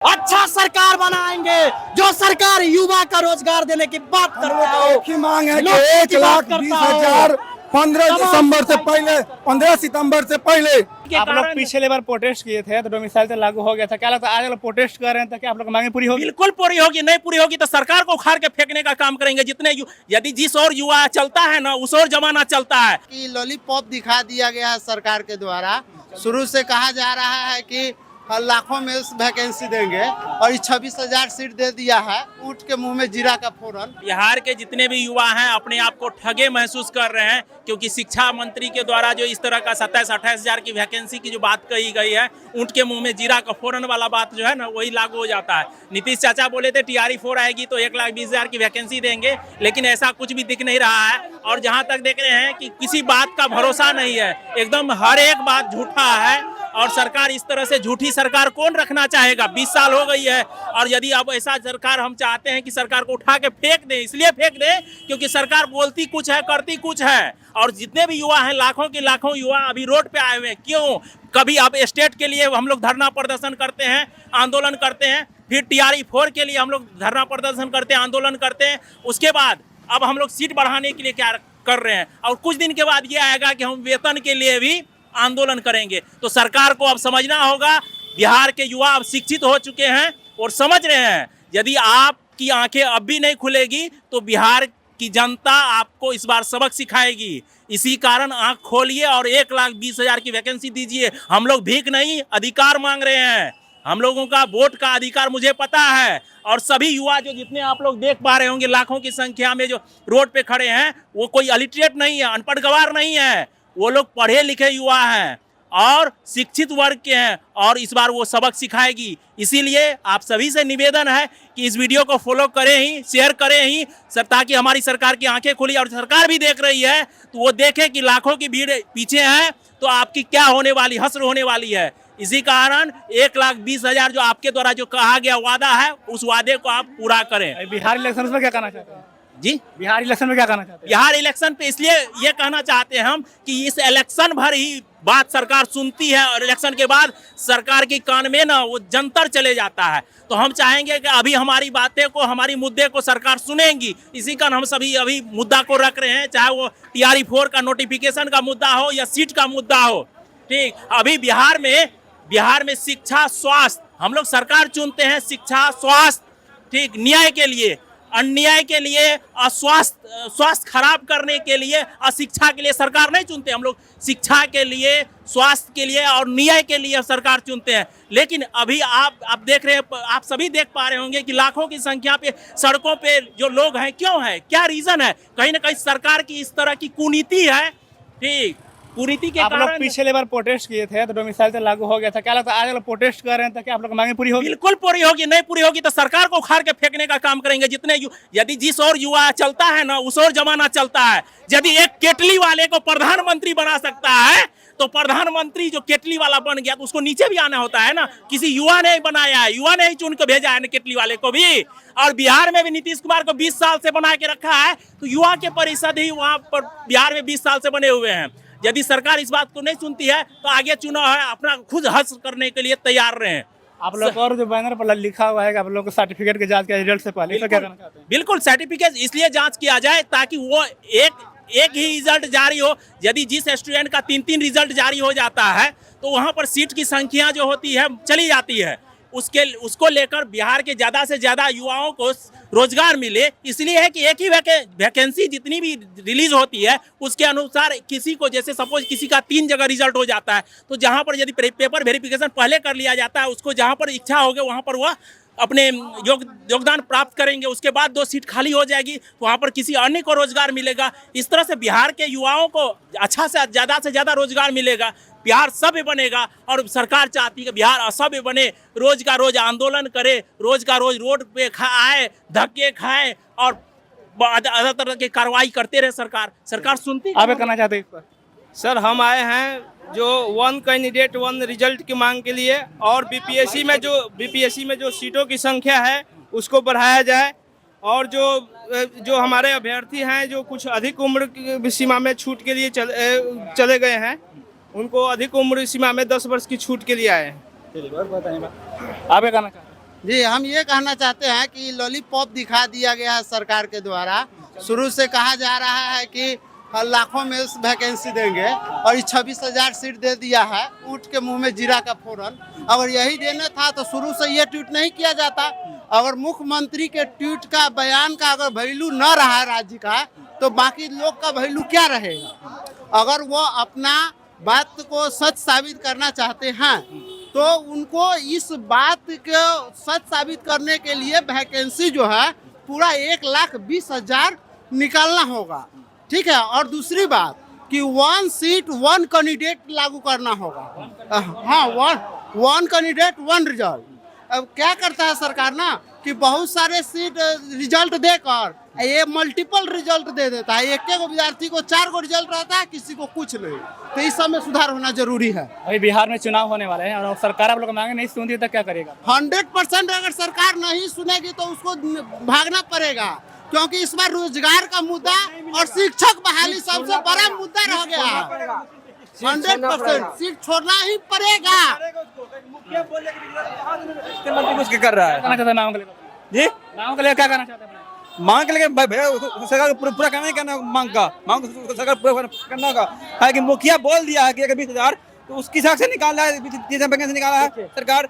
अच्छा सरकार बनाएंगे जो सरकार युवा का रोजगार देने की बात करता हो। एक ही मांग है कि 1,20,000 15 दिसंबर से पहले 15 सितंबर से पहले। आप लोग पिछले बार प्रोटेस्ट किए थे तो डोमिसाइल तो लागू हो गया था, क्या लगता है आज लोग प्रोटेस्ट कर रहे हैं तो क्या आप लोग मांगे पूरी होगी? बिल्कुल पूरी होगी, नहीं पूरी होगी तो सरकार को उखाड़ के फेंकने का काम करेंगे। जितने यदि जिस और युवा चलता है ना उस और जमाना चलता है। कि लॉलीपॉप दिखा दिया गया है सरकार के द्वारा। शुरू से कहा जा रहा है कि लाखों में वैकेंसी देंगे और 26,000 सीट दे दिया है। ऊँट के मुंह में जीरा का फोरन। बिहार के जितने भी युवा हैं अपने आप को ठगे महसूस कर रहे हैं, क्योंकि शिक्षा मंत्री के द्वारा जो इस तरह का 27-28,000 की वैकेंसी की जो बात कही गई है, ऊँट के मुंह में जीरा का फोरन वाला बात जो है ना वही लागू हो जाता है। नीतीश चाचा बोले थे TRE-4 आएगी तो 1,20,000 की वैकेंसी देंगे, लेकिन ऐसा कुछ भी दिख नहीं रहा है। और जहाँ तक देख रहे हैं कि किसी बात का भरोसा नहीं है, एकदम हर एक बात झूठा है। और सरकार इस तरह से झूठी सरकार कौन रखना चाहेगा? 20 साल हो गई है और यदि अब ऐसा सरकार हम चाहते हैं कि सरकार को उठा के फेंक दें, इसलिए फेंक दें क्योंकि सरकार बोलती कुछ है करती कुछ है। और जितने भी युवा हैं लाखों के लाखों युवा अभी रोड पे आए हुए हैं। क्यों? कभी अब स्टेट के लिए हम लोग धरना प्रदर्शन करते हैं, आंदोलन करते हैं, फिर TRE-4 के लिए हम लोग धरना प्रदर्शन करते हैं, आंदोलन करते हैं। उसके बाद अब हम लोग सीट बढ़ाने के लिए क्या कर रहे हैं और कुछ दिन के बाद ये आएगा कि हम वेतन के लिए भी आंदोलन करेंगे। तो सरकार को अब समझना होगा, बिहार के युवा अब शिक्षित हो चुके हैं और समझ रहे हैं यदि आपकी आंखें अब भी नहीं खुलेगी तो बिहार की जनता आपको इस बार सबक सिखाएगी। इसी कारण आंख खोलिए और 1,20,000 की वैकेंसी दीजिए। हम लोग भीख नहीं अधिकार मांग रहे हैं। हम लोगों का वोट का अधिकार मुझे पता है। और सभी युवा जो जितने आप लोग देख पा रहे होंगे लाखों की संख्या में जो रोड पे खड़े हैं, वो कोई अलिटरेट नहीं है, अनपढ़ गवार नहीं है। वो लोग पढ़े लिखे युवा हैं और शिक्षित वर्ग के हैं और इस बार वो सबक सिखाएगी। इसीलिए आप सभी से निवेदन है कि इस वीडियो को फॉलो करें ही, शेयर करें ही सर, ताकि हमारी सरकार की आंखें खुली और सरकार भी देख रही है तो वो देखे कि लाखों की भीड़ पीछे है तो आपकी क्या होने वाली, हश्र होने वाली है। इसी कारण 1,20,000 जो आपके द्वारा जो कहा गया वादा है उस वादे को आप पूरा करें। बिहार इलेक्शन में क्या कहना चाहते हैं जी? बिहार इलेक्शन में क्या कहना चाहते हैं? बिहार इलेक्शन पे इसलिए ये कहना चाहते हैं हम कि इस इलेक्शन भर ही बात सरकार सुनती है और इलेक्शन के बाद सरकार के कान में ना वो जंतर चले जाता है। तो हम चाहेंगे कि अभी हमारी बातें को, हमारी मुद्दे को सरकार सुनेंगी। इसी कारण हम सभी अभी मुद्दा को रख रहे हैं, चाहे वो TRE-4 का नोटिफिकेशन का मुद्दा हो या सीट का मुद्दा हो। ठीक, अभी बिहार में शिक्षा, स्वास्थ्य, हम लोग सरकार चुनते हैं शिक्षा, स्वास्थ्य, ठीक, न्याय के लिए, अन्याय के लिए, स्वास्थ्य खराब करने के लिए, अशिक्षा के लिए सरकार नहीं चुनते। हम लोग शिक्षा के लिए, स्वास्थ्य के लिए और न्याय के लिए सरकार चुनते हैं। लेकिन अभी आप देख रहे हैं, आप सभी देख पा रहे होंगे कि लाखों की संख्या पे सड़कों पे जो लोग हैं, क्यों है, क्या रीजन है? कहीं ना कहीं सरकार की इस तरह की कुनीति है। ठीक, कुरीति के आप लोग कारण पिछले बार प्रोटेस्ट किए थे तो डोमिसाइल तो लागू हो गया था, क्या लगता है आज लोग प्रोटेस्ट कर रहे हैं तो क्या आप लोग मांगे पूरी होगी? बिल्कुल पूरी होगी, नहीं पूरी होगी तो सरकार को उखाड़ के फेंकने का काम करेंगे। जितने यदि जिस और युवा चलता है ना उस और जमाना चलता है। यदि एक केटली वाले को प्रधानमंत्री बना सकता है तो प्रधानमंत्री जो केटली वाला बन गया तो उसको नीचे भी आना होता है ना। किसी युवा ने बनाया है, युवा ने ही चुन के भेजा है ना केटली वाले को भी। और बिहार में भी नीतीश कुमार को 20 साल से बना के रखा है तो युवा के परिषद ही वहाँ पर बिहार में 20 साल से बने हुए हैं। यदि सरकार इस बात को नहीं सुनती है तो आगे चुनाव है अपना खुद हश्र करने के लिए तैयार रहे। आप लोग और जो बैनर पर लिखा हुआ है आप लोग को सर्टिफिकेट की जांच के रिजल्ट से पहले, तो क्या कहना चाहते हैं? बिल्कुल सर्टिफिकेट इसलिए जांच किया जाए ताकि वो एक ही रिजल्ट जारी हो। यदि जिस स्टूडेंट का 3-3 रिजल्ट जारी हो जाता है तो वहाँ पर सीट की संख्या जो होती है चली जाती है। उसको लेकर बिहार के ज़्यादा से ज़्यादा युवाओं को रोजगार मिले, इसलिए है कि एक ही वैकेंसी जितनी भी रिलीज होती है उसके अनुसार किसी को, जैसे सपोज किसी का 3 जगह रिजल्ट हो जाता है तो जहां पर यदि पेपर वेरिफिकेशन पहले कर लिया जाता है उसको जहां पर इच्छा होगी वहां पर वह अपने योगदान प्राप्त करेंगे। उसके बाद 2 सीट खाली हो जाएगी तो वहाँ पर किसी अन्य को रोजगार मिलेगा। इस तरह से बिहार के युवाओं को अच्छा से ज़्यादा रोजगार मिलेगा, बिहार सभ्य बनेगा। और सरकार चाहती है कि बिहार असभ्य बने, रोज का रोज आंदोलन करे, रोज का रोज रोड पे आए, धक्के खाए और अलग तरह की कार्रवाई करते रहे। सरकार सुनती आप कहना चाहते हैं इस पर? सर हम आए हैं जो 1 कैंडिडेट 1 रिजल्ट की मांग के लिए और बीपीएससी में जो सीटों की संख्या है उसको बढ़ाया जाए और जो हमारे अभ्यर्थी हैं जो कुछ अधिक उम्र की सीमा में छूट के लिए चले गए हैं उनको अधिक उम्र सीमा में 10 वर्ष की छूट के लिए आए हैं। आप क्या कहना चाहते हैं? जी, हम ये कहना चाहते हैं कि लॉलीपॉप दिखा दिया गया है सरकार के द्वारा। शुरू से कहा जा रहा है कि लाखों में वैकेंसी देंगे और 26,000 सीट दे दिया है। ऊँट के मुंह में जीरा का फोरन। अगर यही देना था तो शुरू से ये ट्वीट नहीं किया जाता। अगर मुख्यमंत्री के ट्वीट का बयान का अगर वैल्यू न रहा राज्य का, तो बाकी लोग का वैल्यू क्या रहेगा। अगर वो अपना बात को सच साबित करना चाहते हैं तो उनको इस बात को सच साबित करने के लिए वैकेंसी जो है पूरा 1,20,000 निकालना होगा। ठीक है। और दूसरी बात कि 1 सीट 1 कैंडिडेट लागू करना होगा। हाँ, 1 कैंडिडेट 1 रिजल्ट। अब क्या करता है सरकार ना कि बहुत सारे सीट रिजल्ट देकर ये मल्टीपल रिजल्ट दे देता है। एक विद्यार्थी को 4 गो रिजल्ट रहता है, किसी को कुछ नहीं। तो इस सब में सुधार होना जरूरी है। अभी बिहार में चुनाव होने वाले हैं और सरकार आप लोग मांगे नहीं सुनती तो क्या करेगा। 100% अगर सरकार नहीं सुनेगी तो उसको भागना पड़ेगा, क्योंकि इस बार रोजगार का मुद्दा और शिक्षक बहाली सबसे बड़ा मुद्दा रह गया है। 100% सीट छोड़ना ही पड़ेगा। कुछ कर रहा है करना चाहते हैं नाम के लिए जी, नाम के लिए क्या करना चाहते हैं अपने? मांग के लिए सरकार को पूरा करना ही करना, मांग को सरकार पूरा करना होगा। है कि मुखिया बोल दिया है कि अगर 20,000 तो उसकी हिसाब से निकाल रहा है, वैकेंसी निकाला है सरकार।